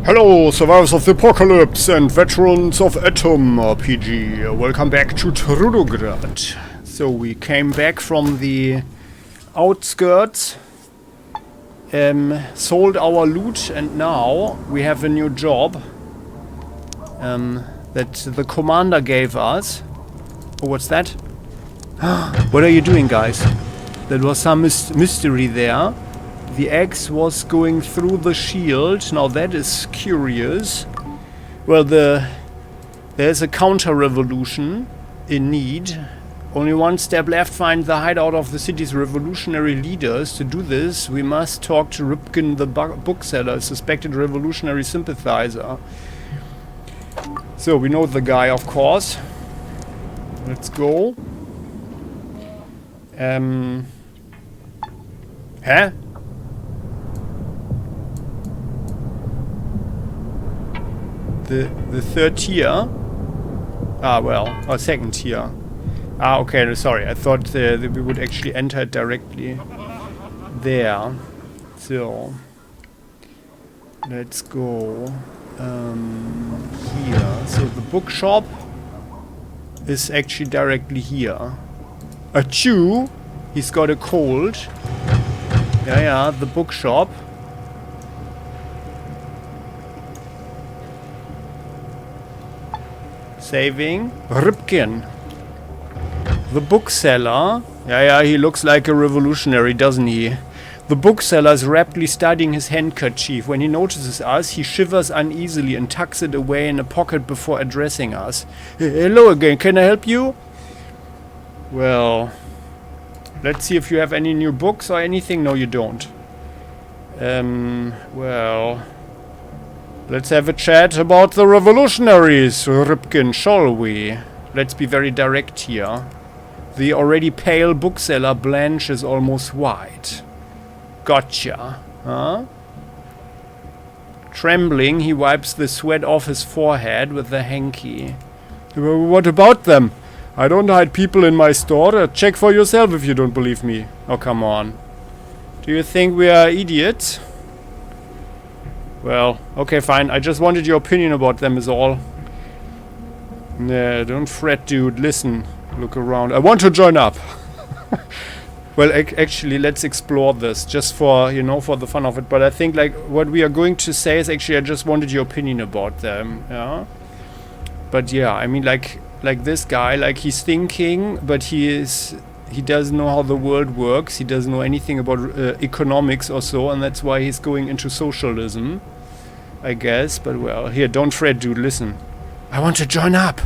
Hello, survivors of the apocalypse and veterans of AtomRPG. Welcome back to Trudograd. So we came back from the outskirts, sold our loot, and now we have a new job that the commander gave us. Oh, what's that? What are you doing, guys? There was some mystery there. The axe was going through the shield. Now that is curious. Well, there's a counter-revolution in need. Only one step left. Find the hideout of the city's revolutionary leaders. To do this, we must talk to Rybkin, the bookseller, a suspected revolutionary sympathizer. So we know the guy, of course. Let's go. Huh? The third tier? Ah, well, or second tier. Ah, okay, sorry, I thought that we would actually enter it directly there. So, let's go here. So the bookshop is actually directly here. Achoo! He's got a cold. Yeah, the bookshop. Saving Rybkin. The bookseller. Yeah, he looks like a revolutionary, doesn't he? The bookseller is rapidly studying his handkerchief. When he notices us, he shivers uneasily and tucks it away in a pocket before addressing us. Hello again, can I help you? Well, let's see if you have any new books or anything. No, you don't. Well, let's have a chat about the revolutionaries, Rybkin, shall we? Let's be very direct here. The already pale bookseller blanches almost white. Gotcha, huh? Trembling, he wipes the sweat off his forehead with the hanky. What about them? I don't hide people in my store. Check for yourself if you don't believe me. Oh, come on. Do you think we are idiots? Well, okay, fine. I just wanted your opinion about them is all. Nah, don't fret, dude. Listen. Look around. I want to join up. Well, actually, let's explore this. Just for, you know, for the fun of it. But I think, like, what we are going to say is actually I just wanted your opinion about them. Yeah? But yeah, I mean, like this guy, like, he's thinking, but he doesn't know how the world works. He doesn't know anything about economics or so, and that's why he's going into socialism, I guess. But well, here, don't fret, dude, listen. I want to join up.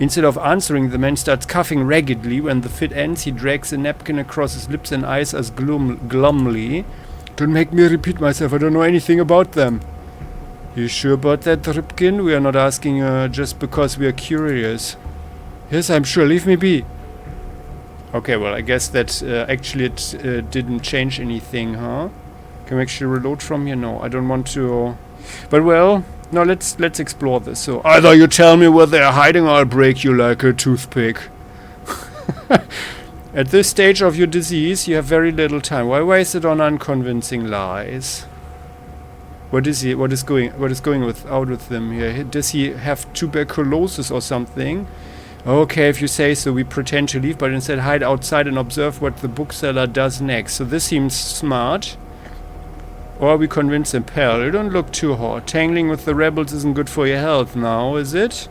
Instead of answering, the man starts coughing raggedly. When the fit ends, he drags a napkin across his lips and eyes us glumly. Don't make me repeat myself, I don't know anything about them. You sure about that, Rybkin? We are not asking just because we are curious. Yes, I'm sure, leave me be. Okay, well, I guess that actually it didn't change anything, huh? Can we actually reload from here? No, I don't want to. But well, no, let's explore this. So either you tell me where they're hiding or I'll break you like a toothpick. At this stage of your disease, you have very little time. Why waste it on unconvincing lies? What is going out with them here? Does he have tuberculosis or something? Okay, if you say so, we pretend to leave, but instead hide outside and observe what the bookseller does next. So this seems smart. Or we convince him, pal, you don't look too hot. Tangling with the rebels isn't good for your health now, is it?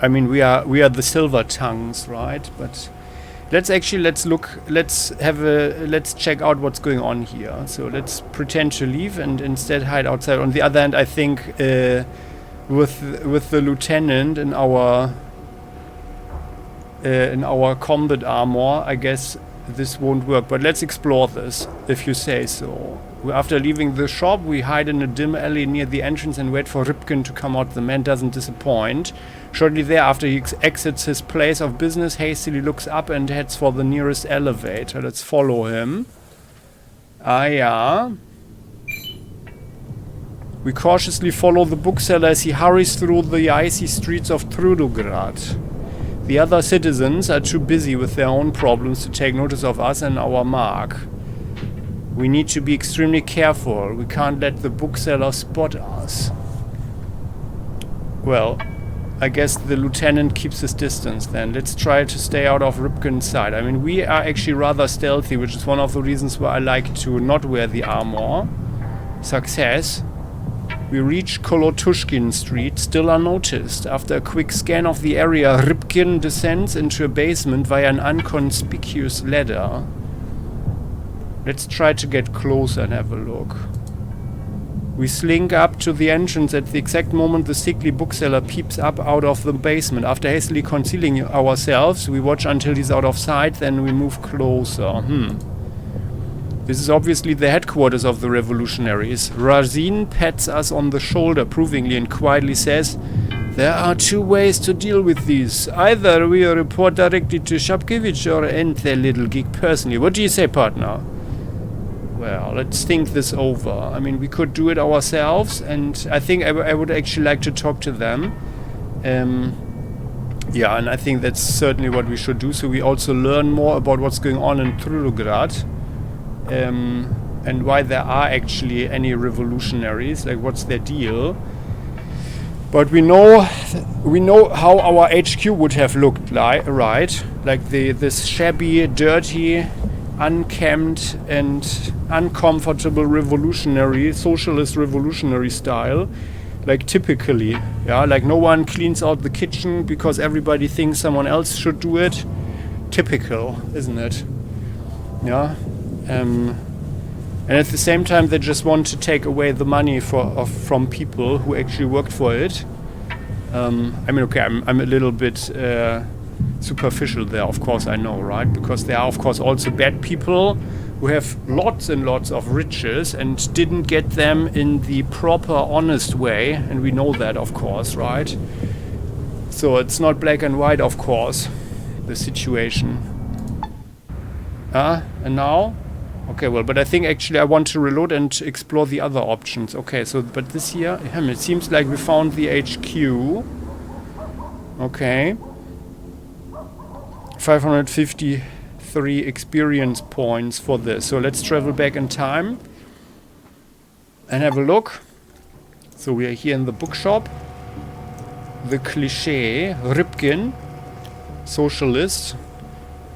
I mean, we are the silver tongues, right? But let's check out what's going on here. So let's pretend to leave and instead hide outside. On the other hand, I think with the lieutenant in our combat armor, I guess this won't work. But let's explore this, if you say so. After leaving the shop, we hide in a dim alley near the entrance and wait for Rybkin to come out. The man doesn't disappoint. Shortly thereafter, he exits his place of business, hastily looks up and heads for the nearest elevator. Let's follow him. Ah, yeah. We cautiously follow the bookseller as he hurries through the icy streets of Trudograd. The other citizens are too busy with their own problems to take notice of us and our mark. We need to be extremely careful. We can't let the bookseller spot us. Well, I guess the lieutenant keeps his distance then. Let's try to stay out of Rybkin's sight. I mean, we are actually rather stealthy, which is one of the reasons why I like to not wear the armor. Success. We reach Kolotushkin Street, still unnoticed. After a quick scan of the area, Rybkin descends into a basement via an inconspicuous ladder. Let's try to get closer and have a look. We slink up to the entrance at the exact moment the sickly bookseller peeps up out of the basement. After hastily concealing ourselves, we watch until he's out of sight, then we move closer. This is obviously the headquarters of the revolutionaries. Razin pats us on the shoulder approvingly and quietly says, "There are two ways to deal with these. Either we report directly to Shapkevich or end their little gig personally. What do you say, partner?" Well, let's think this over. I mean, we could do it ourselves, and I think I would actually like to talk to them. Yeah, and I think that's certainly what we should do, so we also learn more about what's going on in Trudograd. And why there are actually any revolutionaries, like what's their deal. But we know how our HQ would have looked like, right? Like this shabby, dirty, unkempt and uncomfortable revolutionary, socialist revolutionary style. Like typically, yeah, like no one cleans out the kitchen because everybody thinks someone else should do it. Typical, isn't it? Yeah. And at the same time, they just want to take away the money from people who actually worked for it. I mean, okay, I'm a little bit superficial there, of course, I know, right? Because there are, of course, also bad people who have lots and lots of riches and didn't get them in the proper, honest way. And we know that, of course, right? So it's not black and white, of course, the situation. And now? Okay, well, but I think actually I want to reload and explore the other options. Okay, so, but this here, it seems like we found the HQ. Okay. 553 experience points for this. So let's travel back in time and have a look. So we are here in the bookshop. The cliché, Rybkin, socialist.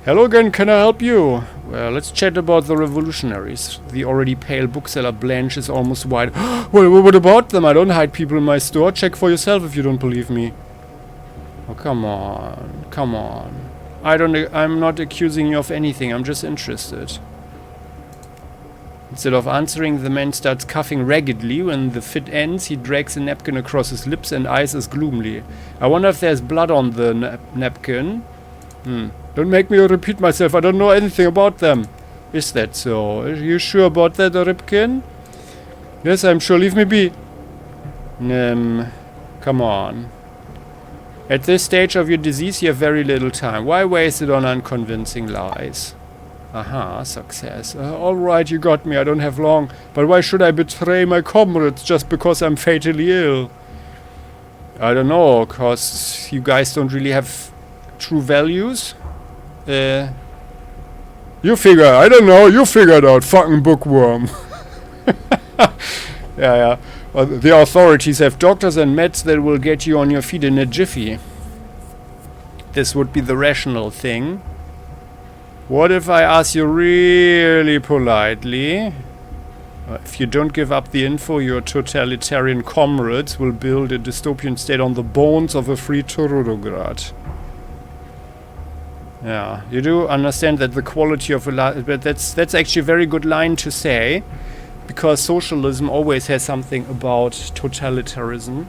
Hello again, can I help you? Well, let's chat about the revolutionaries. The already pale bookseller blanches almost white. Well, what about them? I don't hide people in my store. Check for yourself if you don't believe me. Oh, come on. Come on. I'm not accusing you of anything. I'm just interested. Instead of answering, the man starts coughing raggedly. When the fit ends, he drags a napkin across his lips and eyes us gloomily. I wonder if there's blood on the napkin. Don't make me repeat myself. I don't know anything about them. Is that so? Are you sure about that, Rybkin? Yes, I'm sure. Leave me be. Come on. At this stage of your disease, you have very little time. Why waste it on unconvincing lies? Aha, success. Alright, you got me. I don't have long. But why should I betray my comrades just because I'm fatally ill? I don't know, cause you guys don't really have true values. You figure, I don't know, you figured out, fucking bookworm. Yeah. Well, the authorities have doctors and meds that will get you on your feet in a jiffy. This would be the rational thing. What if I ask you really politely? If you don't give up the info, your totalitarian comrades will build a dystopian state on the bones of a free Trudograd. Yeah, you do understand that the quality of a but that's actually a very good line to say, because socialism always has something about totalitarianism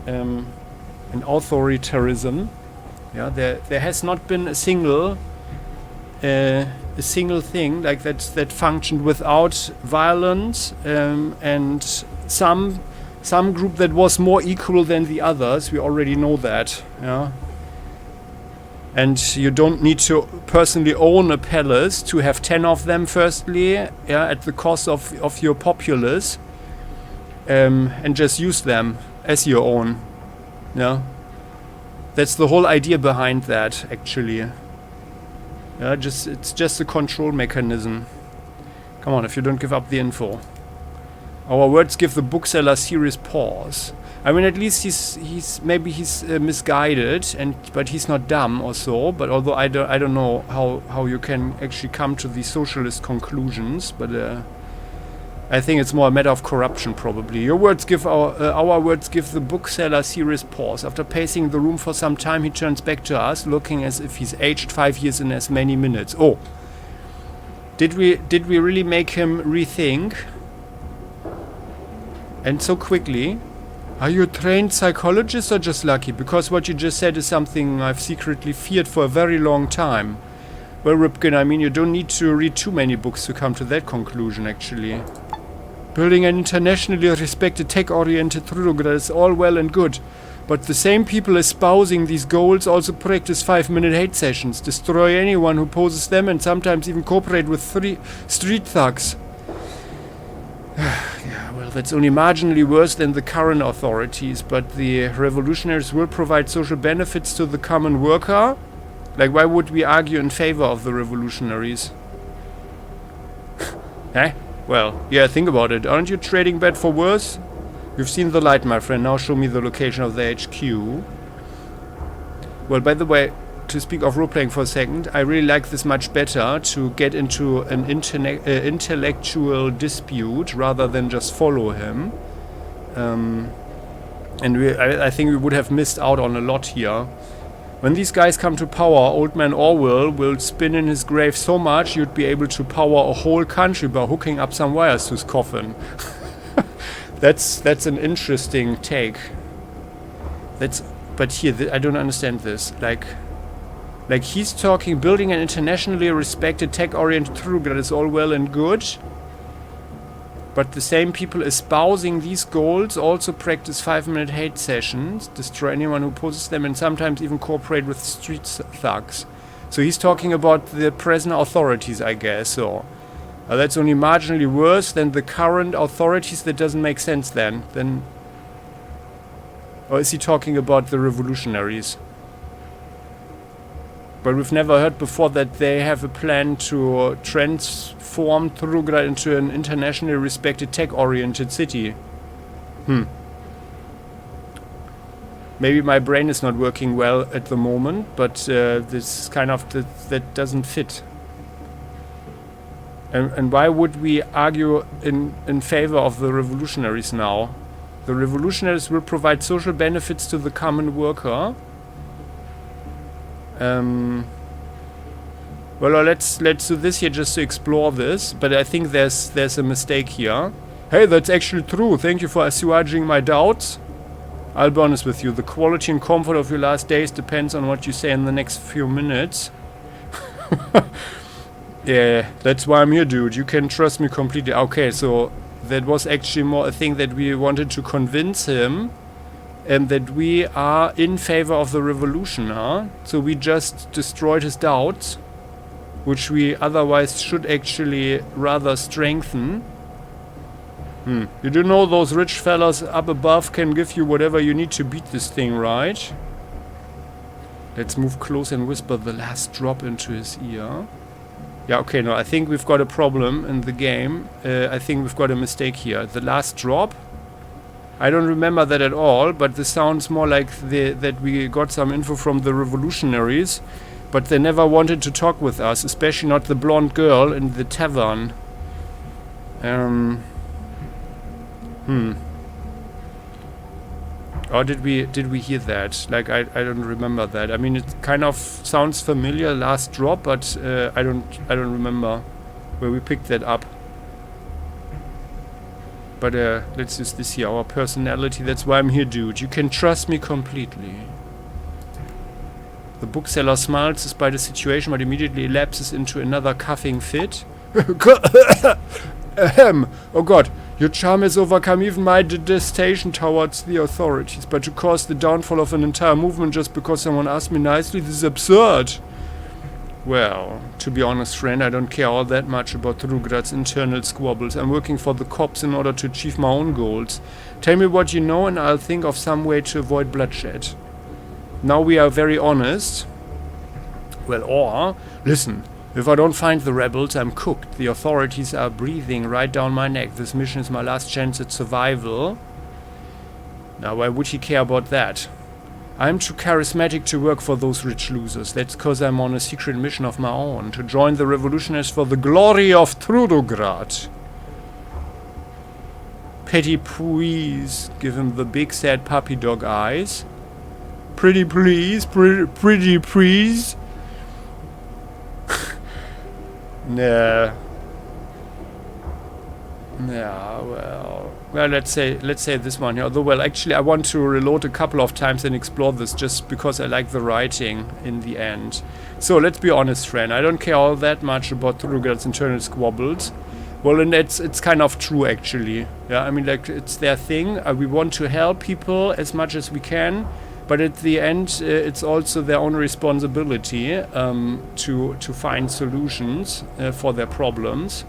and authoritarianism. Yeah, there has not been a single thing like that functioned without violence, and some group that was more equal than the others. We already know that. Yeah. And you don't need to personally own a palace to have 10 of them, firstly, yeah, at the cost of your populace, and just use them as your own. Yeah, that's the whole idea behind that, actually. Yeah, it's just a control mechanism. Come on, if you don't give up the info. Our words give the bookseller serious pause. I mean, at least he's maybe misguided, but he's not dumb or so. But although I don't know how you can actually come to these socialist conclusions, but I think it's more a matter of corruption probably. Your words give our words give the bookseller serious pause. After pacing the room for some time, he turns back to us, looking as if he's aged 5 years in as many minutes. Oh, did we really make him rethink? And so quickly? Are you a trained psychologist or just lucky? Because what you just said is something I've secretly feared for a very long time. Well, Rybkin, I mean, you don't need to read too many books to come to that conclusion, actually. Building an internationally respected tech-oriented Trudograd is all well and good. But the same people espousing these goals also practice 5-minute hate sessions, destroy anyone who opposes them, and sometimes even cooperate with street thugs. Yeah, well, that's only marginally worse than the current authorities, but the revolutionaries will provide social benefits to the common worker. Like, why would we argue in favor of the revolutionaries? Eh? Well, yeah, think about it. Aren't you trading bad for worse? You've seen the light, my friend. Now show me the location of the HQ. Well, by the way, to speak of role-playing for a second, I really like this much better to get into an intellectual dispute rather than just follow him. And I think we would have missed out on a lot here. When these guys come to power, Old Man Orwell will spin in his grave so much you'd be able to power a whole country by hooking up some wires to his coffin. That's an interesting take. But here, I don't understand this. Like he's talking, building an internationally respected tech-oriented Trudograd is all well and good, but the same people espousing these goals also practice 5-minute hate sessions, destroy anyone who opposes them, and sometimes even cooperate with street thugs. So he's talking about the present authorities, I guess. So that's only marginally worse than the current authorities. That doesn't make sense then. Or is he talking about the revolutionaries? But we've never heard before that they have a plan to transform Trudograd into an internationally respected tech-oriented city. Maybe my brain is not working well at the moment, but this kind of that doesn't fit. And why would we argue in favor of the revolutionaries now? The revolutionaries will provide social benefits to the common worker. Well, let's do this here just to explore this, but I think there's a mistake here. Hey, that's actually true. Thank you for assuaging my doubts. I'll be honest with you. The quality and comfort of your last days depends on what you say in the next few minutes. Yeah, that's why I'm here, dude. You can trust me completely. Okay, so that was actually more a thing that we wanted to convince him. And that we are in favor of the revolution, huh? So we just destroyed his doubts, which we otherwise should actually rather strengthen. You do know those rich fellas up above can give you whatever you need to beat this thing, right? Let's move close and whisper the last drop into his ear. Yeah, okay, no, I think we've got a problem in the game. I think we've got a mistake here. The last drop? I don't remember that at all, but this sounds more like that we got some info from the revolutionaries, but they never wanted to talk with us, especially not the blonde girl in the tavern. Or did we hear that? Like, I don't remember that. I mean, it kind of sounds familiar, last drop, but I don't remember where we picked that up. But let's use this here, our personality. That's why I'm here, dude. You can trust me completely. The bookseller smiles despite the situation, but immediately lapses into another coughing fit. Ahem. Oh god, your charm has overcome even my detestation towards the authorities. But to cause the downfall of an entire movement just because someone asked me nicely, this is absurd. Well, to be honest, friend, I don't care all that much about Trudograd's internal squabbles. I'm working for the cops in order to achieve my own goals. Tell me what you know and I'll think of some way to avoid bloodshed. Now we are very honest. Well, or, listen, If I don't find the rebels, I'm cooked. The authorities are breathing right down my neck. This mission is my last chance at survival. Now, why would he care about that? I'm too charismatic to work for those rich losers. That's because I'm on a secret mission of my own. To join the revolutionaries for the glory of Trudograd. Petty please. Give him the big sad puppy dog eyes. Pretty please. Pretty please. Nah. Yeah, well, let's say this one here. Although, well, actually, I want to reload a couple of times and explore this just because I like the writing in the end. So let's be honest, friend. I don't care all that much about Trudograd's internal squabbles. Well, and it's kind of true, actually. Yeah, I mean, like, it's their thing. We want to help people as much as we can, but at the end, it's also their own responsibility to find solutions for their problems.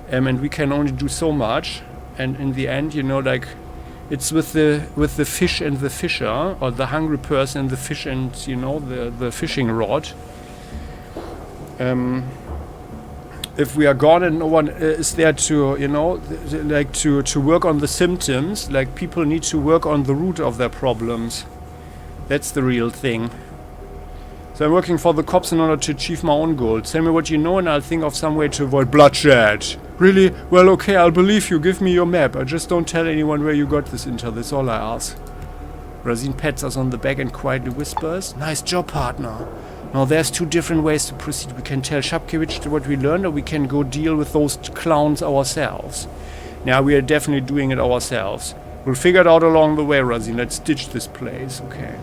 And we can only do so much, and in the end, you know, like, it's with the fish and the fisher, or the hungry person and the fish and, you know, the fishing rod. If we are gone and no one is there to, you know, like to work on the symptoms, like, people need to work on the root of their problems. That's the real thing. So I'm working for the cops in order to achieve my own goal. Tell me what you know and I'll think of some way to avoid bloodshed. Really? Well, okay, I'll believe you. Give me your map. I just don't tell anyone where you got this intel. That's all I ask. Razine pats us on the back and quietly whispers, nice job, partner. Now there's two different ways to proceed. We can tell Shapkevich what we learned, or we can go deal with those clowns ourselves. Now we are definitely doing it ourselves. We'll figure it out along the way, Razine. Let's ditch this place. Okay.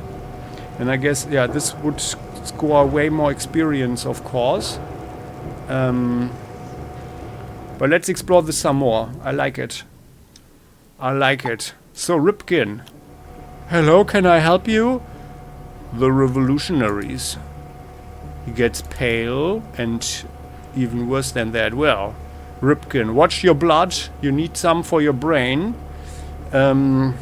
And I guess, yeah, this would score way more experience, of course. But let's explore this some more. I like it. I like it. So, Rybkin. Hello, can I help you? The revolutionaries. He gets pale and even worse than that. Well, Rybkin, watch your blood. You need some for your brain. Well,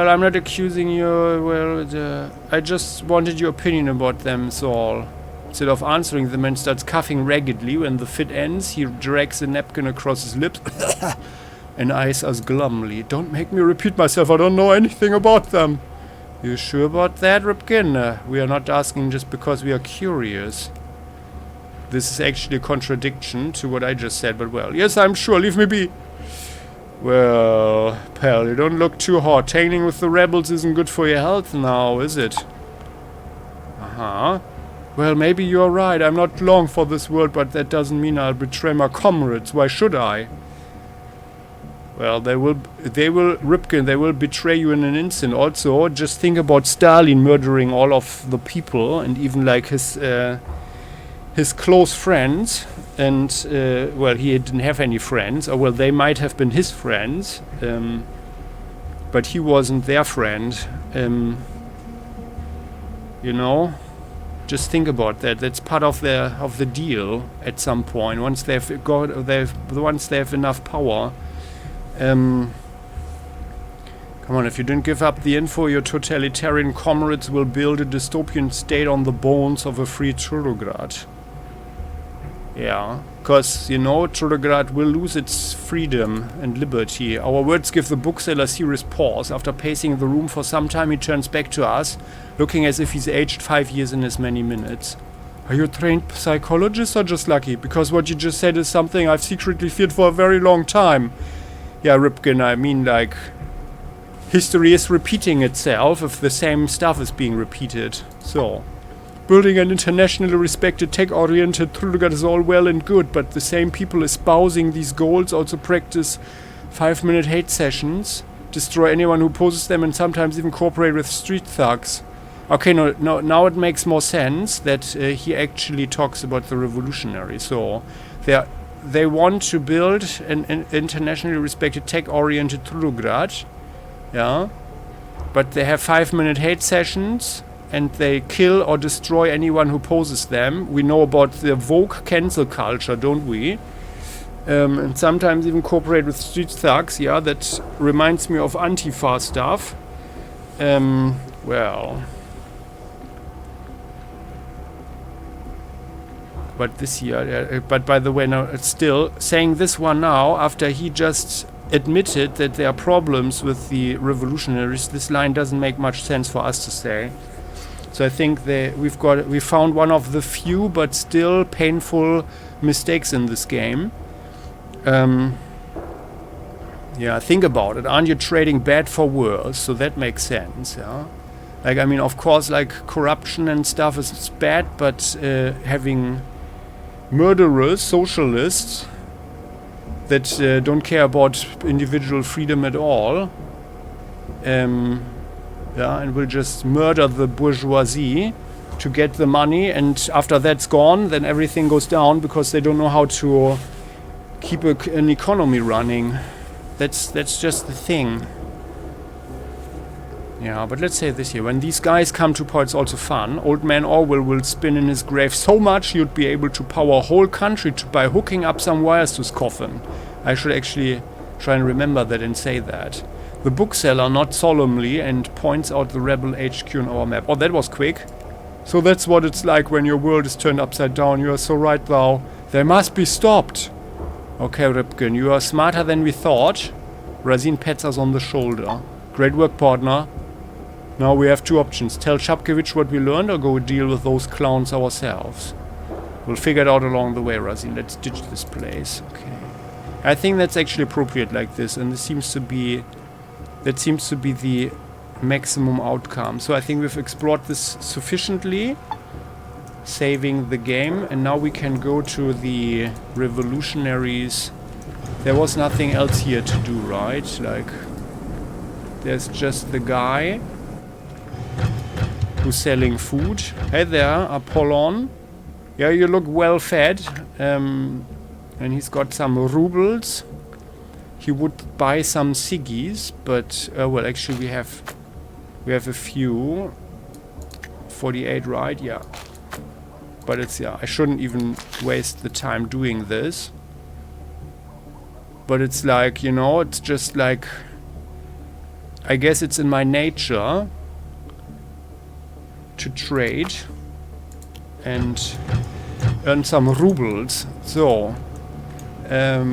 I'm not accusing you. Well, I just wanted your opinion about them, so all. Instead of answering, the man starts coughing raggedly. When the fit ends, he drags a napkin across his lips and eyes us glumly. Don't make me repeat myself. I don't know anything about them. You sure about that, Rybkin? We are not asking just because we are curious. This is actually a contradiction to what I just said, but well, yes, I'm sure. Leave me be. Well, pal, you don't look too hot. Hanging with the rebels isn't good for your health now, is it? Uh-huh. Well, maybe you're right. I'm not long for this world, but that doesn't mean I'll betray my comrades. Why should I? Well, Rybkin, they will betray you in an instant. Also, just think about Stalin murdering all of the people, and even like his close friends. And, well, he didn't have any friends. Or, well, they might have been his friends. But he wasn't their friend. You know? Just think about that. That's part of the deal at some point. Once they have enough power. Come on, if you didn't give up the info, your totalitarian comrades will build a dystopian state on the bones of a free Trudograd. Yeah, because, you know, Trudograd will lose its freedom and liberty. Our words give the bookseller serious pause. After pacing the room for some time, he turns back to us, looking as if he's aged 5 years in as many minutes. Are you a trained psychologist or just lucky? Because what you just said is something I've secretly feared for a very long time. Yeah, Rybkin, I mean, like, history is repeating itself if the same stuff is being repeated. So, building an internationally respected, tech-oriented Trudograd is all well and good, but the same people espousing these goals also practice 5-minute hate sessions, destroy anyone who opposes them, and sometimes even cooperate with street thugs. Okay, no, now it makes more sense that he actually talks about the revolutionary. So, they want to build an internationally respected, tech-oriented Trudograd, yeah, but they have 5-minute hate sessions, and they kill or destroy anyone who opposes them. We know about the woke cancel culture, don't we? And sometimes even cooperate with street thugs. Yeah, that reminds me of Antifa stuff. Well, But this year, but by the way, no, it's still saying this one now after he just admitted that there are problems with the revolutionaries. This line doesn't make much sense for us to say. So I think we found one of the few but still painful mistakes in this game. Yeah, think about it. Aren't you trading bad for worse? So that makes sense, yeah. Like, I mean, of course, like, corruption and stuff is bad, but having murderers, socialists, that don't care about individual freedom at all, yeah, and will just murder the bourgeoisie to get the money, and after that's gone, then everything goes down because they don't know how to keep an economy running. That's just the thing. Yeah, but let's say this here. When these guys come to power, it's also fun. Old man Orwell will spin in his grave so much you'd be able to power a whole country by hooking up some wires to his coffin. I should actually try and remember that and say that. The bookseller nods solemnly and points out the rebel HQ on our map. Oh, that was quick. So that's what it's like when your world is turned upside down. You are so right, thou. They must be stopped. Okay, Rybkin, you are smarter than we thought. Razin pats us on the shoulder. Great work, partner. Now we have two options. Tell Shapkevich what we learned or go deal with those clowns ourselves. We'll figure it out along the way, Razin. Let's ditch this place. Okay. I think that's actually appropriate like this, and this seems to be the maximum outcome. So I think we've explored this sufficiently, saving the game, and now we can go to the revolutionaries. There was nothing else here to do, right? Like, there's just the guy who's selling food. Hey there, Apollon. Yeah, you look well fed. And he's got some rubles. He would buy some ciggies, but well, actually we have a few. 48, right? Yeah. But it's, yeah, I shouldn't even waste the time doing this. But it's like, you know, it's just like, I guess it's in my nature to trade and earn some rubles. So, yeah,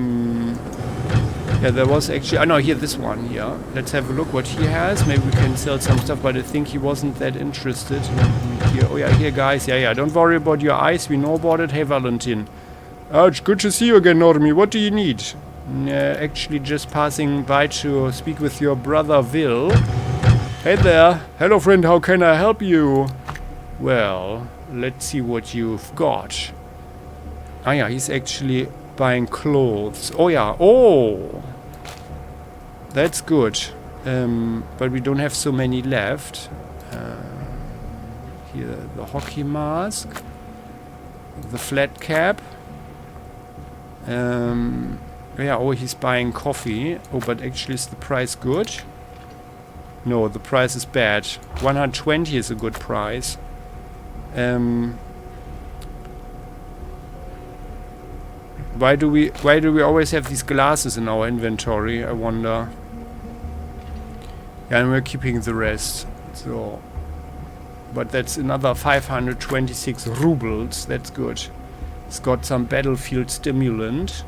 there was actually, I know, here, this one here. Let's have a look what he has. Maybe we can sell some stuff, but I think he wasn't that interested. Here, oh yeah, here, guys. Yeah, don't worry about your eyes. We know about it. Hey, Valentin. It's good to see you again, Normie. What do you need? Actually just passing by to speak with your brother, Will. Hey there. Hello, friend. How can I help you? Well, let's see what you've got. Ah, yeah, he's actually buying clothes. Oh, yeah. Oh! That's good. But we don't have so many left. Here, the hockey mask. The flat cap. Yeah, oh, he's buying coffee. Oh, but actually is the price good? No, the price is bad. 120 is a good price. Why do we always have these glasses in our inventory, I wonder? Yeah, and we're keeping the rest. So, but that's another 526 rubles. That's good. It's got some battlefield stimulant.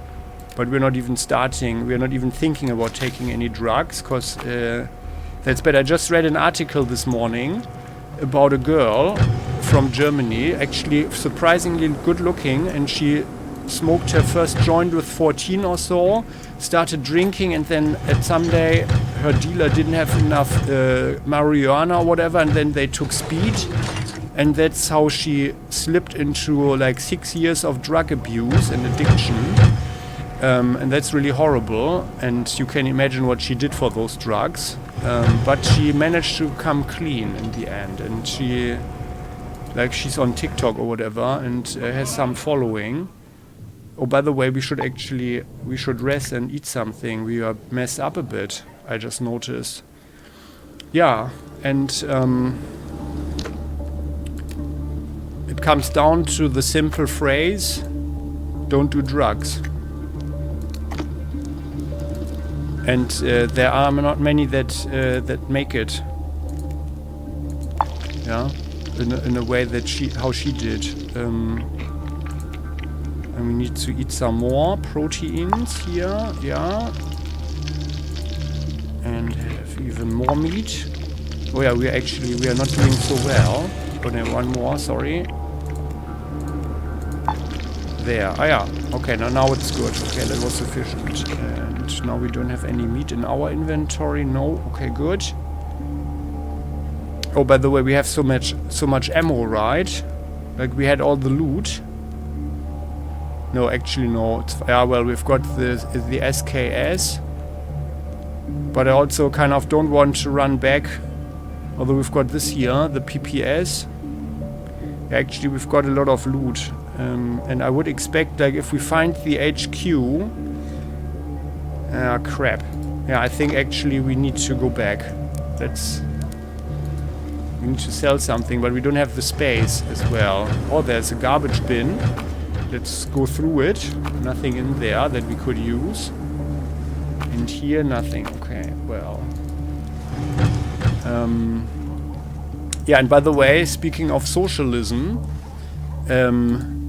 But we're not even thinking about taking any drugs, because that's bad. I just read an article this morning about a girl from Germany, actually surprisingly good looking, and she smoked her first joint with 14 or so, started drinking, and then at some day her dealer didn't have enough marijuana or whatever, and then they took speed, and that's how she slipped into like 6 years of drug abuse and addiction. And that's really horrible, and you can imagine what she did for those drugs. But she managed to come clean in the end, and she's on TikTok or whatever, and has some following. Oh, by the way, we should rest and eat something. We are messed up a bit, I just noticed. Yeah, and it comes down to the simple phrase, don't do drugs. And there are not many that make it. Yeah, in a way that how she did. And we need to eat some more proteins here. Yeah. And have even more meat. Oh yeah, we are not doing so well. Oh no, one more, sorry. There. Ah yeah. Okay, now it's good. Okay, that was sufficient. And now we don't have any meat in our inventory. No. Okay, good. Oh, by the way, we have so much ammo, right? Like we had all the loot. No, actually no. It's, yeah, well, we've got the SKS. But I also kind of don't want to run back. Although we've got this here, the PPS. Actually, we've got a lot of loot. And I would expect, like, if we find the HQ... crap. Yeah, I think actually we need to go back. We need to sell something, but we don't have the space as well. Oh, there's a garbage bin. Let's go through it. Nothing in there that we could use. And here, nothing. Okay, well... yeah, and by the way, speaking of socialism,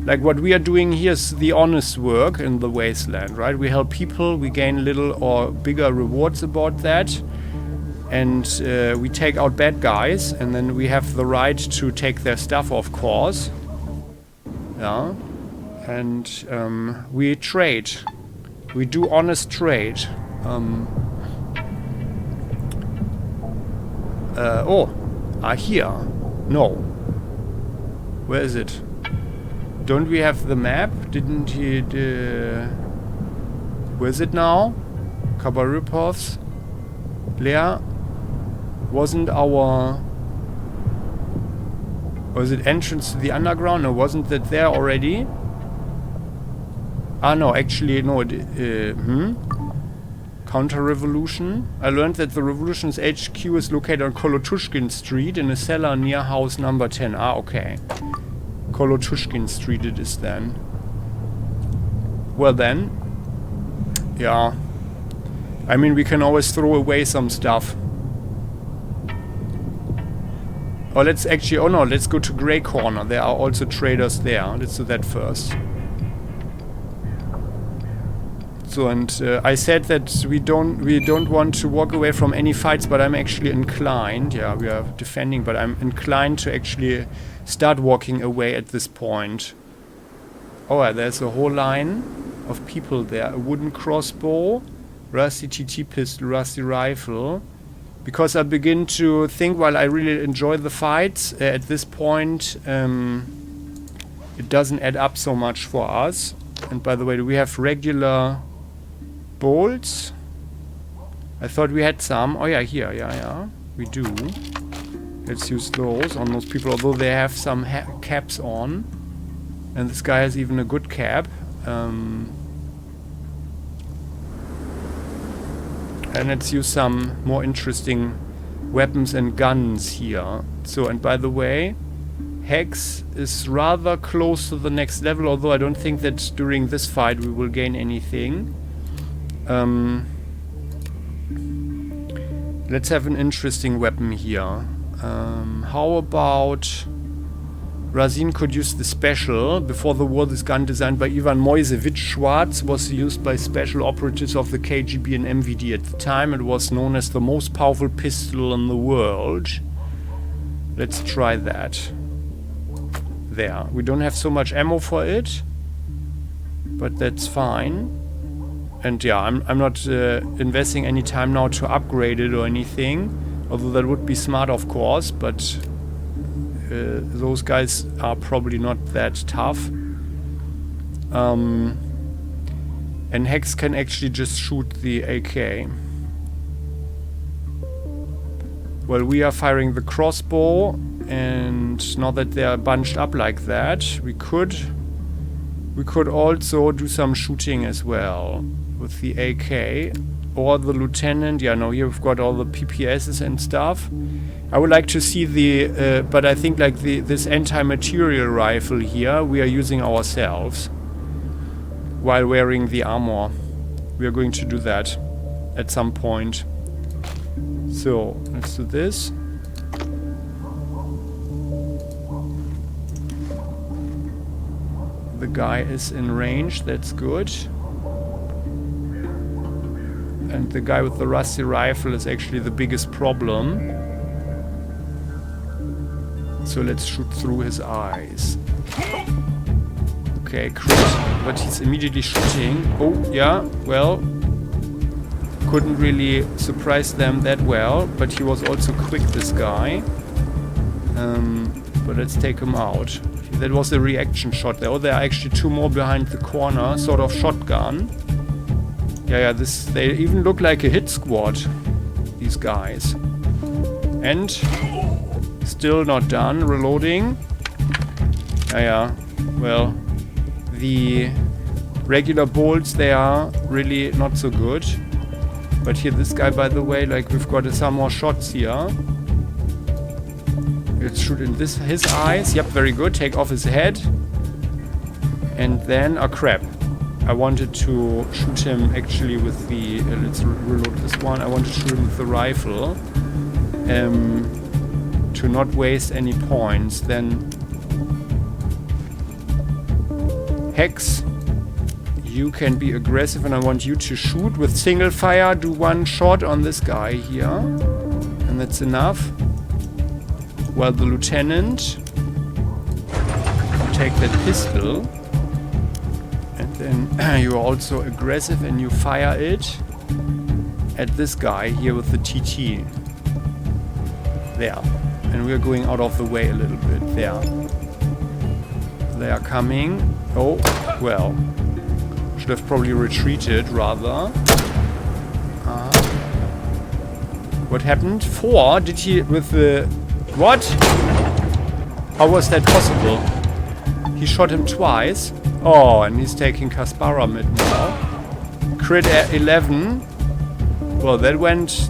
like what we are doing here is the honest work in the Wasteland, right? We help people, we gain little or bigger rewards about that, and we take out bad guys, and then we have the right to take their stuff, of course. Yeah, and we trade. We do honest trade. Here. No. Where is it? Don't we have the map? Didn't he... where is it now? Kabarypovs? Leer? Wasn't our... Was it entrance to the underground? No, wasn't that there already? Ah, no, actually, no. Counter-revolution. I learned that the revolution's HQ is located on Kolotushkin Street in a cellar near house number 10. Ah, okay. Kolotushkin Street it is then. Well then. Yeah. I mean, we can always throw away some stuff. Oh, let's actually... Oh no, let's go to Grey Corner. There are also traders there. Let's do that first. So, and I said that we don't want to walk away from any fights, but I'm actually inclined. Yeah, we are defending, but I'm inclined to actually start walking away at this point. Oh, there's a whole line of people there. A wooden crossbow, rusty TT pistol, rusty rifle. Because I begin to think, while I really enjoy the fights, at this point it doesn't add up so much for us. And by the way, do we have regular bolts? I thought we had some. Oh yeah, here, yeah, we do. Let's use those on those people, although they have some caps on. And this guy has even a good cap. And let's use some more interesting weapons and guns here. So, and by the way, Hex is rather close to the next level, although I don't think that during this fight we will gain anything. Let's have an interesting weapon here. How about... Razin could use the special. Before the war, this gun designed by Ivan Moisevich Schwarz was used by special operatives of the KGB and MVD at the time. It was known as the most powerful pistol in the world. Let's try that. There. We don't have so much ammo for it, but that's fine. And yeah, I'm not investing any time now to upgrade it or anything, although that would be smart, of course, but those guys are probably not that tough. And Hex can actually just shoot the AK. Well, we are firing the crossbow, and now that they are bunched up like that, we could also do some shooting as well with the AK or the lieutenant. Yeah, no, here we've got all the PPSs and stuff. I would like to see the, but I think like this anti-material rifle here we are using ourselves while wearing the armor. We are going to do that at some point. So let's do this. The guy is in range, that's good. And the guy with the rusty rifle is actually the biggest problem. So let's shoot through his eyes. Okay, crit, but he's immediately shooting. Oh, yeah, well, couldn't really surprise them that well, but he was also quick, this guy. But let's take him out. That was a reaction shot there. Oh, there are actually two more behind the corner, sort of shotgun. Yeah, they even look like a hit squad, these guys. And still not done, reloading. Yeah, well, the regular bolts, they are really not so good. But here, this guy, by the way, like, we've got some more shots here. Let's shoot in his eyes. Yep, very good. Take off his head. And then, oh crap. I wanted to shoot him actually with the... let's reload this one. I wanted to shoot him with the rifle. To not waste any points. Then... Hex. You can be aggressive and I want you to shoot with single fire. Do one shot on this guy here. And that's enough. Well, the lieutenant take that pistol. And then you're also aggressive and you fire it at this guy here with the TT. There. And we're going out of the way a little bit. There. They are coming. Oh, well. Should have probably retreated, rather. What happened? 4? Did he with the... What? How was that possible? He shot him twice. Oh, and he's taking Kaspara mid now. Crit 11. Well, that went...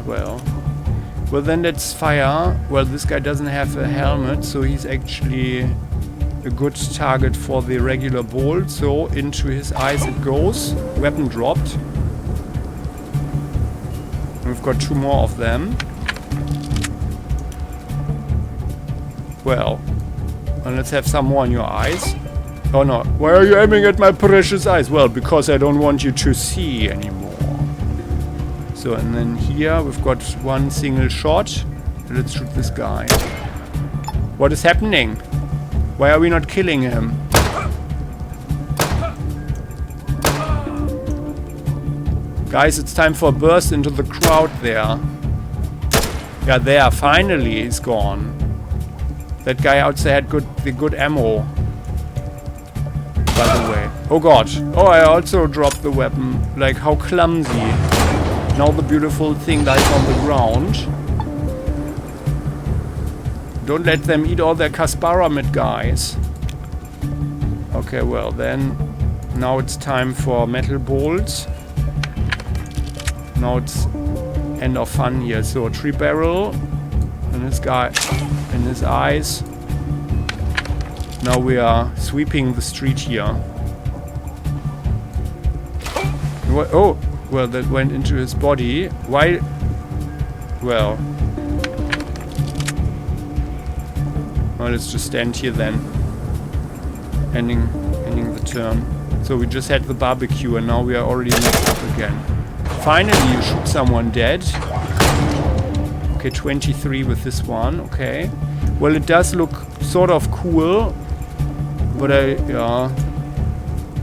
well... Well, then let's fire. Well, this guy doesn't have a helmet, so he's actually a good target for the regular bolt. So into his eyes it goes. Weapon dropped. We've got 2 more of them. Well, and let's have some more in your eyes. Oh no, why are you aiming at my precious eyes? Well, because I don't want you to see anymore. So, and then here we've got 1 single shot. Let's shoot this guy. What is happening? Why are we not killing him? Guys, it's time for a burst into the crowd there. Yeah, there, finally he's gone. That guy outside had the good ammo. By the way. Oh god. Oh, I also dropped the weapon. Like, how clumsy. Now the beautiful thing lies on the ground. Don't let them eat all their Kaspara mid, guys. Okay, well then. Now it's time for metal bolts. Now it's end of fun here. So, 3 barrel. And this guy in his eyes. Now we are sweeping the street here. What? Oh! Well, that went into his body. Why? Well. Well, let's just stand here then. Ending the turn. So we just had the barbecue and now we are already messed up again. Finally, you shoot someone dead. Okay, 23 with this one. Okay. Well, it does look sort of cool. But yeah.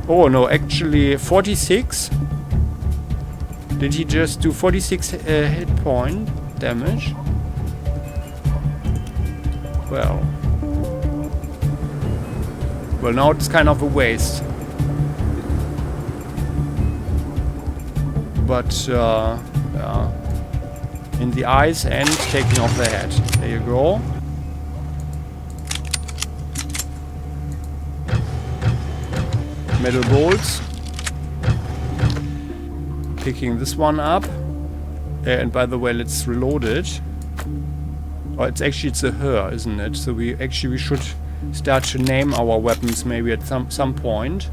Oh, no, actually 46. Did he just do 46 hit point damage? Well, now it's kind of a waste. But, yeah. In the eyes and taking off the head. There you go. Metal bolts. Picking this one up. And by the way, let's reload it. Oh, it's a her, isn't it? So we should start to name our weapons maybe at some point.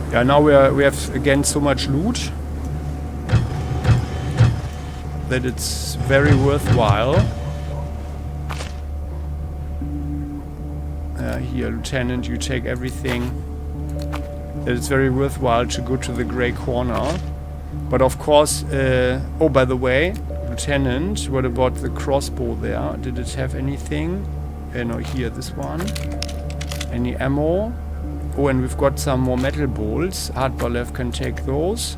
Yeah, now we have again so much loot that it's very worthwhile here, Lieutenant, you take everything. That it's very worthwhile to go to the grey corner. But of course, oh, by the way, Lieutenant, what about the crossbow there? Did it have anything? No, here, this one. Any ammo? Oh, and we've got some more metal bolts. Hardball left can take those.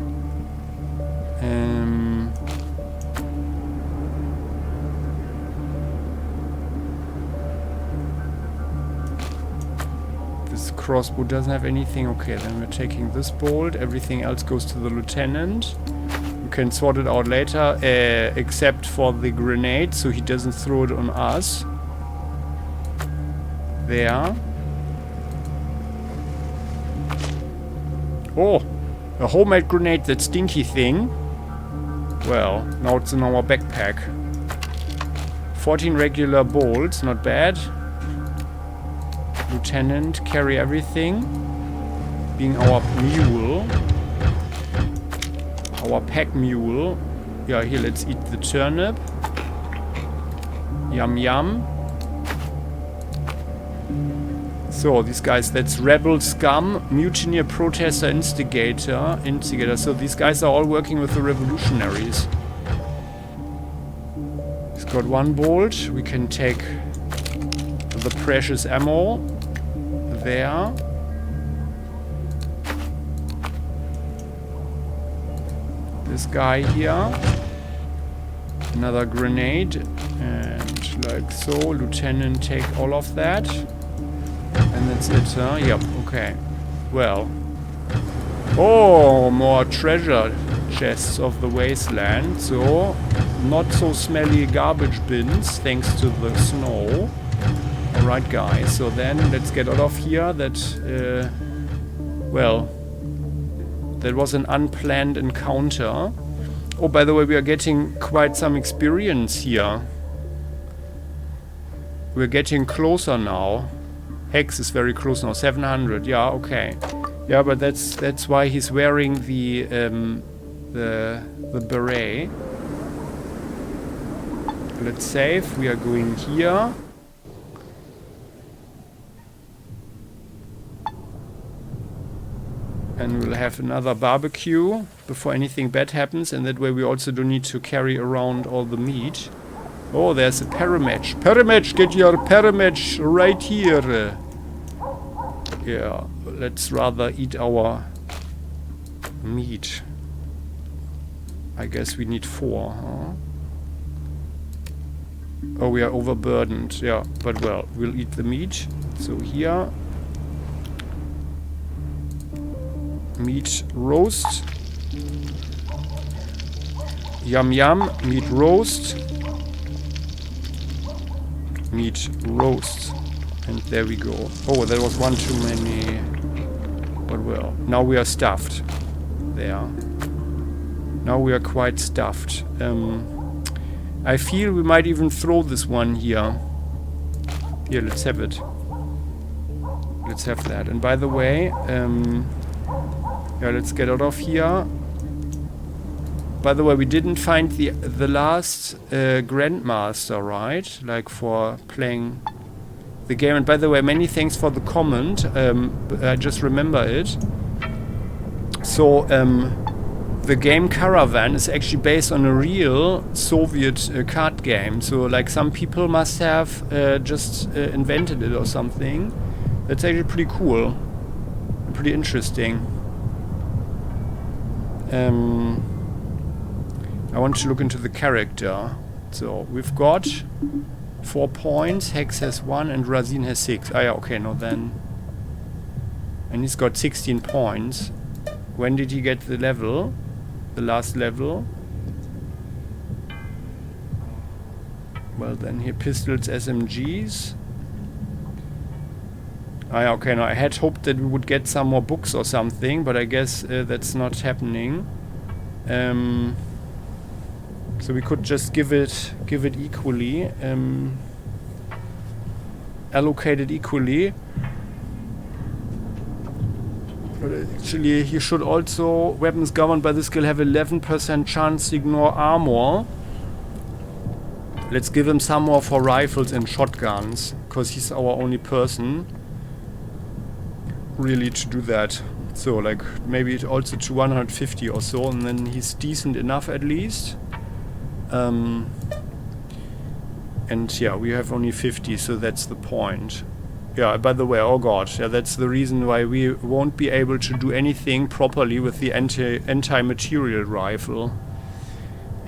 This crossbow doesn't have anything. Okay, then we're taking this bolt. Everything else goes to the Lieutenant. We can sort it out later, except for the grenade, so he doesn't throw it on us. There. Oh, a homemade grenade, that stinky thing. Well, now it's in our backpack. 14 regular bolts, not bad. Lieutenant, carry everything. Being our mule. Our pack mule. Yeah, here, let's eat the turnip. Yum yum. So, these guys, that's Rebel Scum, Mutineer, Protester, Instigator. So these guys are all working with the revolutionaries. He's got one bolt. We can take the precious ammo. There. This guy here. Another grenade. And like so. Lieutenant, take all of that. And that's it, huh? Yep, okay. Well. Oh, more treasure chests of the Wasteland. So, not so smelly garbage bins, thanks to the snow. Alright, guys. So then, let's get out of here. That, well, that was an unplanned encounter. Oh, by the way, we are getting quite some experience here. We're getting closer now. Hex is very close now, 700. Yeah, okay. Yeah, but that's why he's wearing the beret. Let's save. We are going here. And we'll have another barbecue before anything bad happens, and that way we also don't need to carry around all the meat. Oh, there's a paramatch. Paramatch, get your paramatch right here. Yeah, let's rather eat our meat. I guess we need 4, huh? Oh, we are overburdened. Yeah, but well, we'll eat the meat. So here. Meat roast. Yum yum. Meat roast. Meat roast. And there we go. Oh, that was one too many. But well, now we are stuffed. There. Now we are quite stuffed. I feel we might even throw this one here. Here, let's have it. Let's have that. And by the way, yeah, let's get out of here. By the way, we didn't find the last Grandmaster, right? Like for playing the game. And by the way, many thanks for the comment. I just remember it. So, the game Caravan is actually based on a real Soviet card game. So, like, some people must have just invented it or something. That's actually pretty cool. Pretty interesting. I want to look into the character. So, we've got 4 points. Hex has 1 and Razin has 6. Ah, yeah, okay, no, then. And he's got 16 points. When did he get the level? The last level? Well, then here, pistols, SMGs. Ah, yeah, okay, no, I had hoped that we would get some more books or something, but I guess that's not happening. So we could just give it equally, allocate it equally. But actually, he should also, weapons governed by this skill have 11% chance to ignore armor. Let's give him some more for rifles and shotguns, because he's our only person. really to do that. So like maybe it also to 150 or so, and then he's decent enough at least. And yeah, we have only 50, so that's the point. Yeah, by the way, oh god, yeah, that's the reason why we won't be able to do anything properly with the anti-material rifle.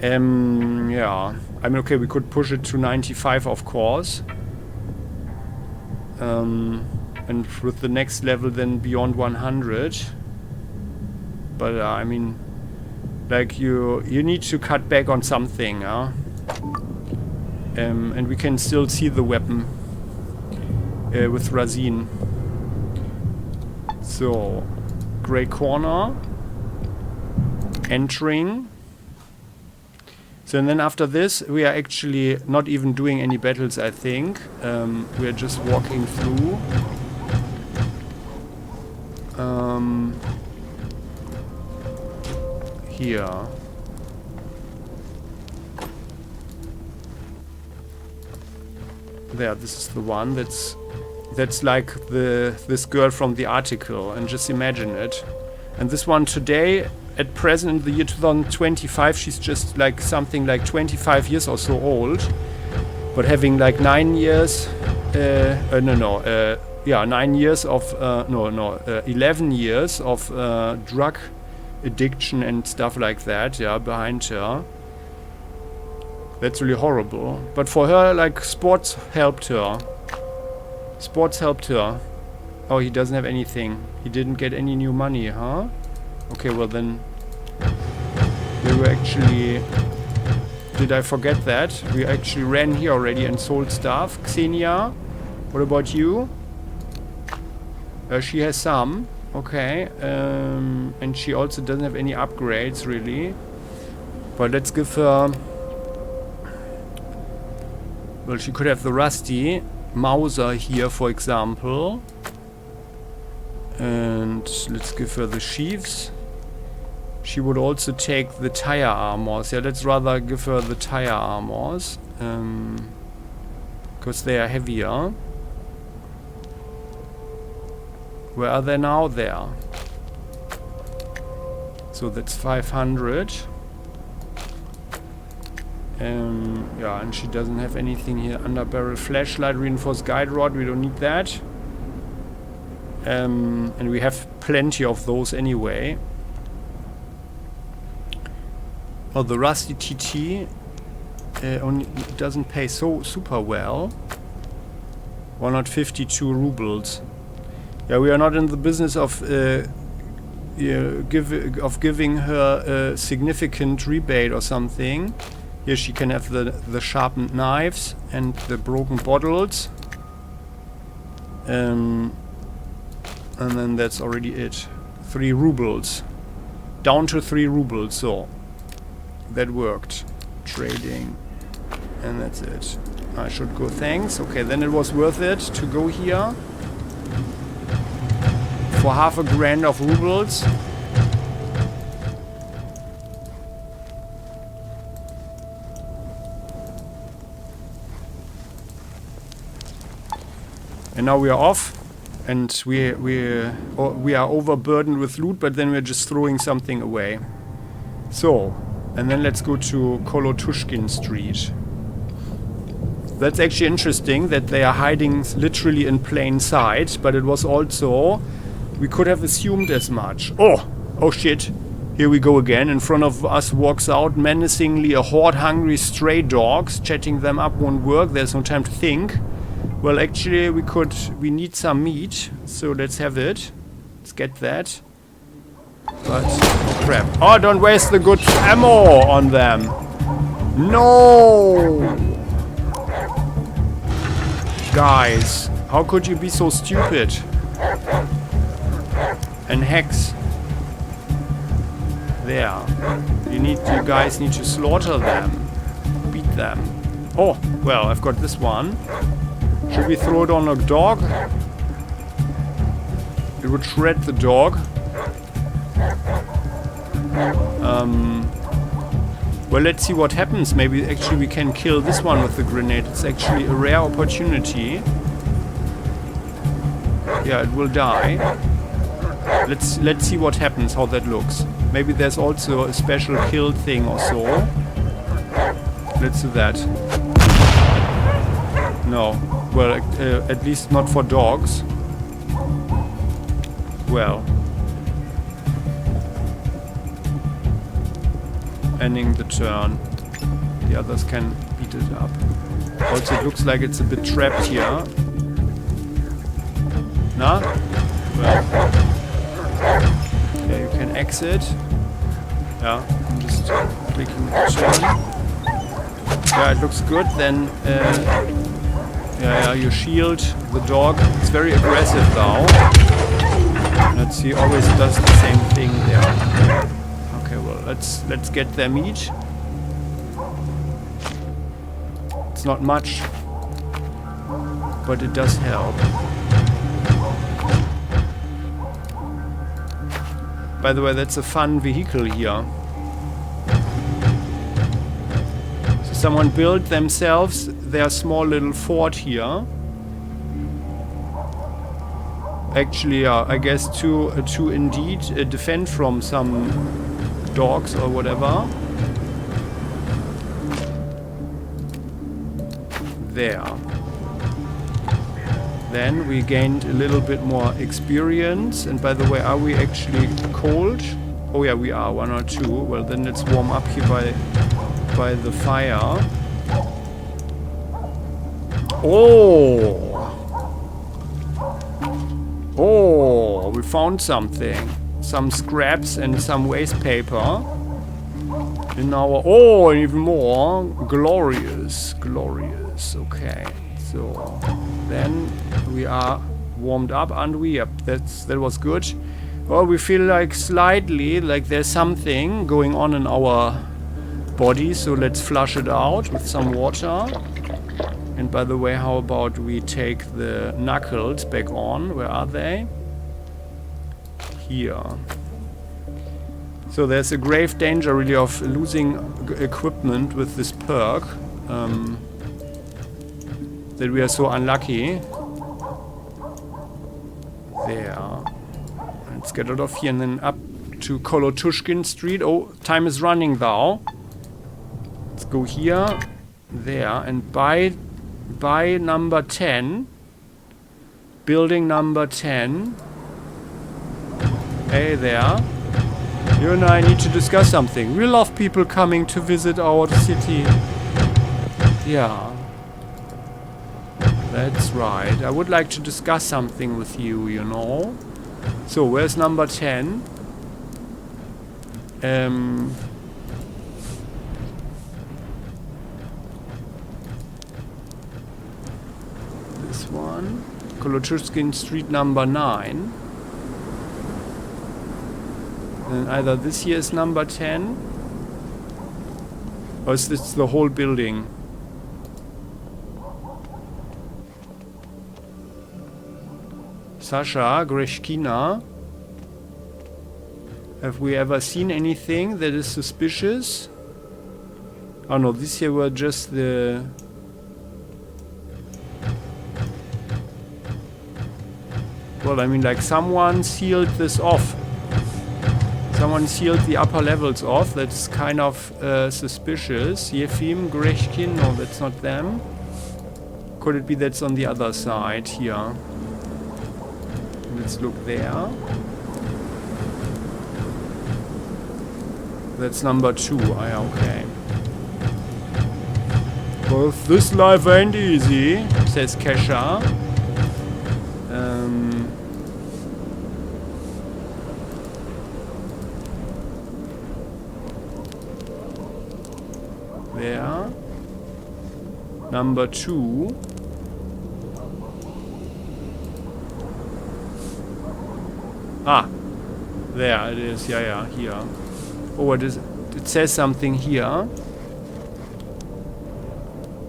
Yeah, I mean, okay, we could push it to 95, of course. And with the next level then beyond 100. But I mean, like you need to cut back on something, huh? And we can still see the weapon with Razin. So, Grey Corner, entering. So and then after this, we are actually not even doing any battles, I think. We are just walking through. Here. There, this is the one that's like this girl from the article, and just imagine it. And this one today, at present in the year 2025, she's just like something like 25 years or so old, but having like 9 years, 9 years of 11 years of drug addiction and stuff like that, yeah, behind her. That's really horrible. But for her, like, sports helped her. Sports helped her. Oh, he doesn't have anything. He didn't get any new money, huh? Okay, well then... We were actually... Did I forget that? We actually ran here already and sold stuff. Xenia, what about you? She has some. Okay. And she also doesn't have any upgrades, really. But let's give her... Well, she could have the Rusty Mauser here, for example. And let's give her the sheaths. She would also take the tire armors. Yeah, let's rather give her the tire armors. Because they are heavier. Where are they now? There. So that's 500. Yeah, and she doesn't have anything here. Under barrel flashlight, reinforced guide rod. We don't need that. And we have plenty of those anyway. Oh, the Rusty TT only doesn't pay so super well. 152 rubles. Yeah, we are not in the business of giving her a significant rebate or something. Here she can have the sharpened knives and the broken bottles. And then that's already it. 3 rubles. Down to 3 rubles, so that worked. Trading. And that's it. I should go, thanks. Okay, then it was worth it to go here. For half a grand of rubles. And now we are off, and we are overburdened with loot, but then we're just throwing something away. So, and then let's go to Kolotushkin Street. That's actually interesting that they are hiding literally in plain sight, but it was also, we could have assumed as much. Oh shit, here we go again. In front of us walks out menacingly a horde hungry stray dogs. Chatting them up won't work, there's no time to think. Well, actually, we need some meat, so let's have it. Let's get that. But, oh crap. Oh, don't waste the good ammo on them. No! Guys, how could you be so stupid? And hex. There. You guys need to slaughter them. Beat them. Oh, well, I've got this one. Should we throw it on a dog? It would shred the dog. Well, let's see what happens. Maybe actually we can kill this one with the grenade. It's actually a rare opportunity. Yeah, it will die. Let's see what happens, how that looks. Maybe there's also a special kill thing or so. Let's do that. No. Well, at least not for dogs. Well. Ending the turn. The others can beat it up. Also, it looks like it's a bit trapped here. Nah? Well. Okay, you can exit. Yeah, I'm just clicking the turn. Yeah, it looks good. Then, yeah, you shield the dog. It's very aggressive now. Let's see, always does the same thing there. Okay, well, let's get their meat. It's not much, but it does help. By the way, that's a fun vehicle here. So someone built themselves their small little fort here. Actually, I guess to indeed defend from some dogs or whatever. There. Then we gained a little bit more experience. And by the way, are we actually cold? Oh yeah, we are, 1 or 2. Well, then let's warm up here by the fire. Oh! Oh, we found something. Some scraps and some waste paper. In our... Oh, even more. Glorious. Glorious. Okay. So, then we are warmed up, aren't we? Yep, that was good. Well, we feel like slightly like there's something going on in our body, so let's flush it out with some water. And by the way, how about we take the knuckles back on? Where are they? Here. So there's a grave danger really of losing equipment with this perk. That we are so unlucky. There. Let's get out of here and then up to Kolotushkin Street. Oh, time is running now. Let's go here, there, and buy number 10. Building number 10. Hey there. You and I need to discuss something. We love people coming to visit our city. Yeah. That's right. I would like to discuss something with you, you know. So, where's number 10? This one. Kolotushkin Street number 9. And either this here is number 10, or is this the whole building? Sasha, Greshkina. Have we ever seen anything that is suspicious? Oh no, this here were just the... Well, I mean, like someone sealed this off. Someone sealed the upper levels off. That's kind of suspicious. Yefim, Greshkin, no, that's not them. Could it be that's on the other side here? Let's look there. That's number 2. Okay. Well, this life ain't easy, says Kesha. There. Number 2. Ah, there it is. Yeah, here. Oh, what is it? It says something here.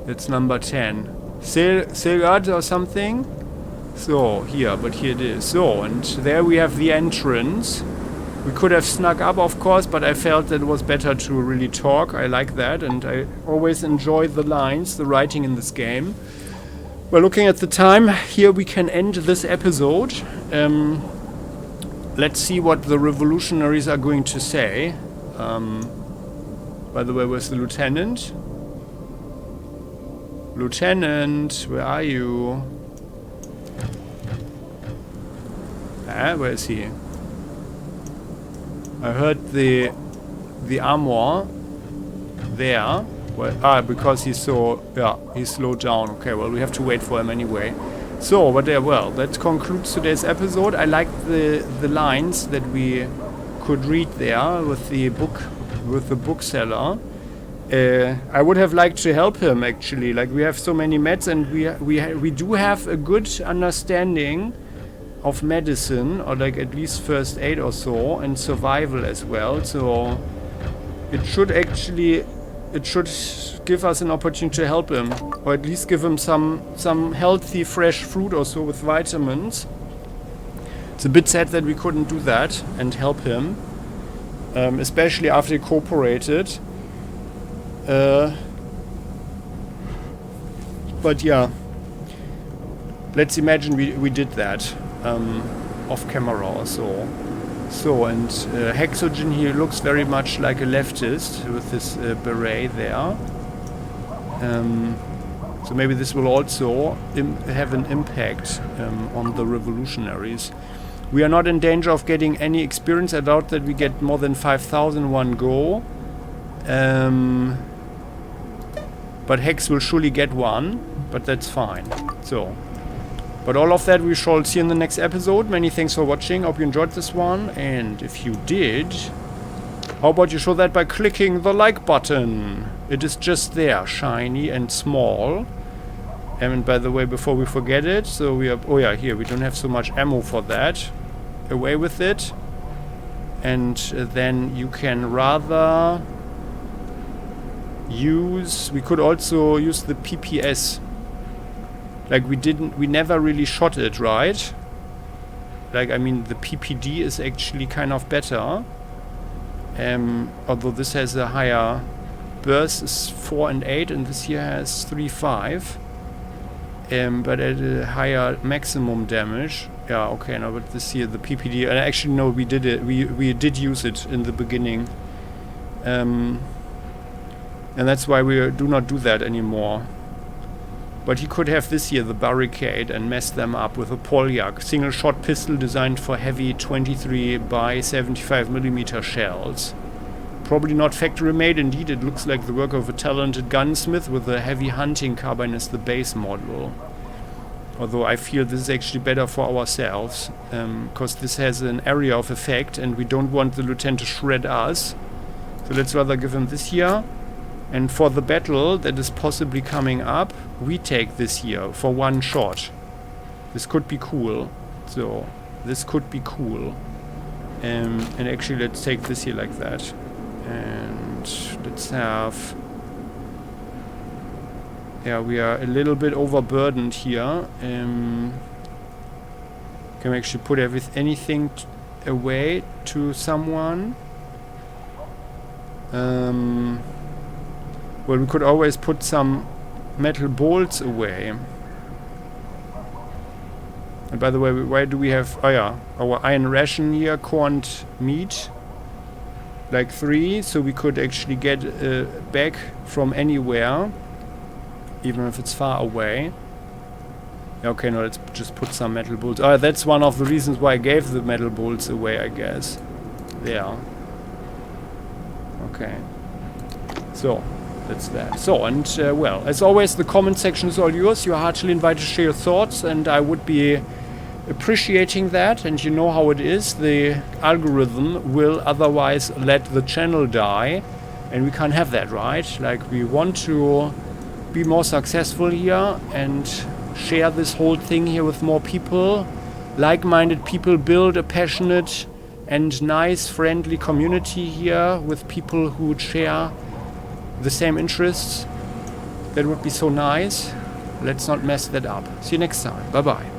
It's number 10. Silgard or something? So, here, but here it is. So, and there we have the entrance. We could have snuck up, of course, but I felt that it was better to really talk. I like that, and I always enjoy the lines, the writing in this game. Well, looking at the time, here we can end this episode. let's see what the revolutionaries are going to say. By the way, where's the lieutenant? Lieutenant, where are you? Where is he? I heard the armor there. Well, because he's so... Yeah, he's slowed down. Okay, well, we have to wait for him anyway. So, but well, that concludes today's episode. I like the lines that we could read there with the bookseller. I would have liked to help him, actually. Like, we have so many meds, and we do have a good understanding of medicine, or like at least first aid or so, and survival as well. So it should give us an opportunity to help him, or at least give him some healthy fresh fruit or so with vitamins. It's a bit sad that we couldn't do that and help him, especially after he cooperated. But yeah, let's imagine we did that off camera or so. So, and Hexogen here looks very much like a leftist with this beret there. So maybe this will also have an impact on the revolutionaries. We are not in danger of getting any experience. I doubt that we get more than 5,000 one go. But Hex will surely get one, but that's fine. So, but all of that we shall see in the next episode. Many thanks for watching. Hope you enjoyed this one, and if you did, how about you show that by clicking the like button? It is just there, shiny and small. And by the way, before we forget it, so we are... Oh yeah, here, we don't have so much ammo for that. Away with it. And then you can rather use... We could also use the PPS. Like, we never really shot it, right? Like, I mean, the PPD is actually kind of better. Although this has a higher burst, is 4 and 8, and this here has 3, 5. But at a higher maximum damage. Yeah, okay, no, but this here, the PPD, and actually no, we did it, we did use it in the beginning. And that's why we do not do that anymore. But he could have this here, the barricade, and mess them up with a Polyak, single shot pistol designed for heavy 23 by 75mm shells. Probably not factory made, indeed it looks like the work of a talented gunsmith with a heavy hunting carbine as the base model. Although I feel this is actually better for ourselves, because this has an area of effect and we don't want the lieutenant to shred us. So let's rather give him this here. And for the battle that is possibly coming up, we take this here for one shot. This could be cool. So, this could be cool. And actually, let's take this here like that. And let's have... Yeah, we are a little bit overburdened here. Can we actually put anything away to someone? Well, we could always put some metal bolts away. And by the way, why do we have... Oh yeah, our iron ration here, corned meat. Like 3, so we could actually get back from anywhere. Even if it's far away. Okay, no, let's just put some metal bolts. Oh, that's one of the reasons why I gave the metal bolts away, I guess. There. Okay. So... That's that. So, and well, as always, the comment section is all yours. You are heartily invited to share your thoughts, and I would be appreciating that. And you know how it is. The algorithm will otherwise let the channel die, and we can't have that, right? Like, we want to be more successful here and share this whole thing here with more people. Like-minded people, build a passionate and nice, friendly community here with people who would share the same interests. That would be so nice. Let's not mess that up. See you next time. Bye bye.